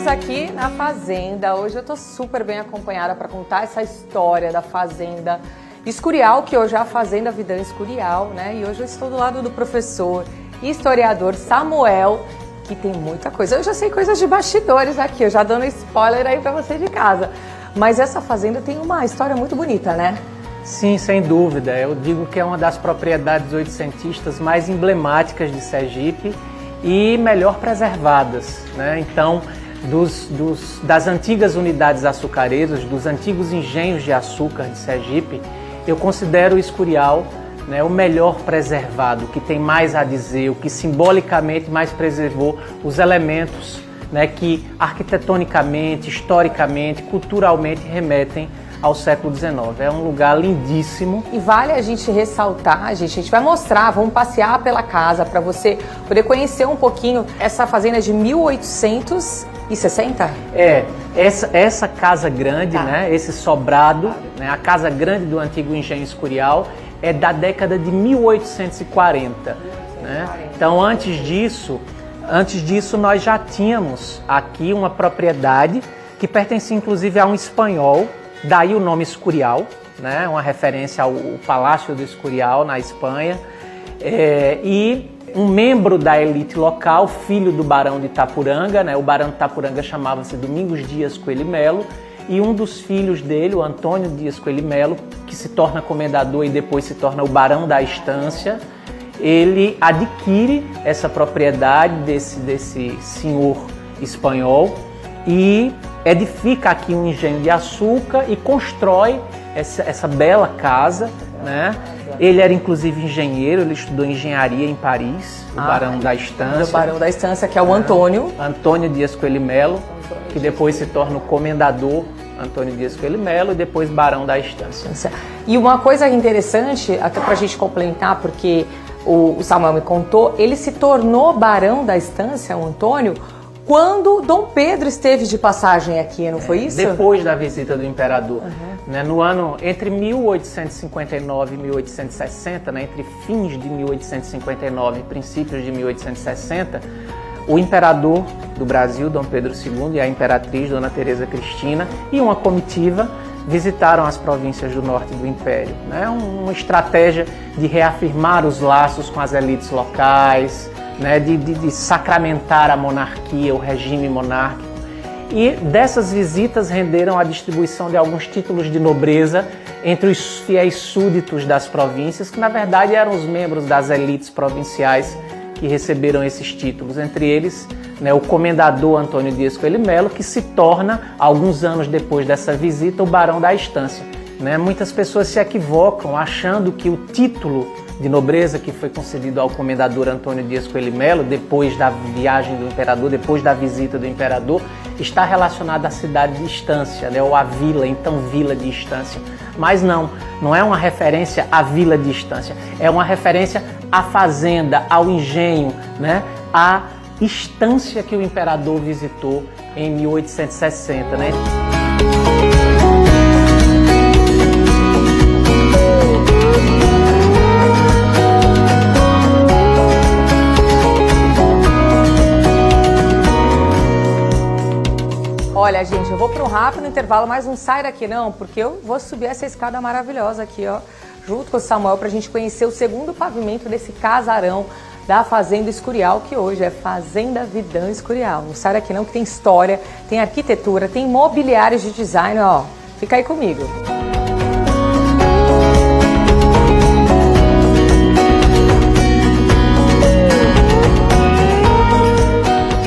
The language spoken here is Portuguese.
Estamos aqui na fazenda. Hoje eu estou super bem acompanhada para contar essa história da fazenda Escurial, que hoje é a Fazenda Vidã Escurial, né? E hoje eu estou do lado do professor e historiador Samuel, que tem muita coisa. Eu já sei coisas de bastidores aqui, eu já dando spoiler aí para você de casa. Mas essa fazenda tem uma história muito bonita, né? Sim, sem dúvida. Eu digo que é uma das propriedades oitocentistas mais emblemáticas de Sergipe e melhor preservadas, né? Então, das antigas unidades açucareiras, dos antigos engenhos de açúcar de Sergipe, eu considero o Escurial, né, o melhor preservado, o que tem mais a dizer, o que simbolicamente mais preservou os elementos, né, que arquitetonicamente, historicamente, culturalmente remetem ao século XIX. É um lugar lindíssimo. E vale a gente ressaltar, a gente vai mostrar, vamos passear pela casa para você poder conhecer um pouquinho essa fazenda de 1860? Essa casa grande, né, esse sobrado, né, a casa grande do antigo engenho Escurial é da década de 1840. Né? Então, antes disso, nós já tínhamos aqui uma propriedade que pertencia inclusive a um espanhol, daí o nome Escurial, né? Uma referência ao Palácio do Escurial, na Espanha. E um membro da elite local, filho do Barão de Itapuranga, né? O Barão de Itapuranga chamava-se Domingos Dias Coelho Melo, e um dos filhos dele, o Antônio Dias Coelho Melo, que se torna comendador e depois se torna o Barão da Estância, ele adquire essa propriedade desse senhor espanhol e edifica aqui um engenho de açúcar e constrói essa bela casa, né? Ele era inclusive engenheiro, ele estudou engenharia em Paris, o Barão da Estância. O Barão da Estância, que é o Antônio. Antônio Dias Coelho Melo, que depois se torna o comendador Antônio Dias Coelho Melo e depois Barão da Estância. E uma coisa interessante, até pra gente complementar, porque o Samuel me contou, ele se tornou Barão da Estância, o Antônio, quando Dom Pedro esteve de passagem aqui, não foi isso? Depois da visita do imperador. Né, no ano entre 1859 e 1860, né, entre fins de 1859 e princípios de 1860, o imperador do Brasil, Dom Pedro II, e a imperatriz, Dona Teresa Cristina, e uma comitiva visitaram as províncias do norte do Império. Né, uma estratégia de reafirmar os laços com as elites locais, né, de sacramentar a monarquia, o regime monárquico. E dessas visitas renderam a distribuição de alguns títulos de nobreza entre os fiéis súditos das províncias, que na verdade eram os membros das elites provinciais que receberam esses títulos. Entre eles, né, o comendador Antônio Dias Coelho Melo, que se torna, alguns anos depois dessa visita, o Barão da Estância. Né? Muitas pessoas se equivocam achando que o título de nobreza que foi concedido ao comendador Antônio Dias Coelho Melo, depois da viagem do imperador, depois da visita do imperador, está relacionado à cidade de Estância, né, ou à vila, então Vila de Estância. Mas não é uma referência à Vila de Estância, é uma referência à fazenda, ao engenho, né, à estância que o imperador visitou em 1860. Né? Olha, gente, eu vou para um rápido intervalo, mas não sai daqui não, porque eu vou subir essa escada maravilhosa aqui, ó, junto com o Samuel, para a gente conhecer o segundo pavimento desse casarão da Fazenda Escurial, que hoje é Fazenda Vidã Escurial. Não sai daqui não, que tem história, tem arquitetura, tem mobiliários de design, ó. Fica aí comigo.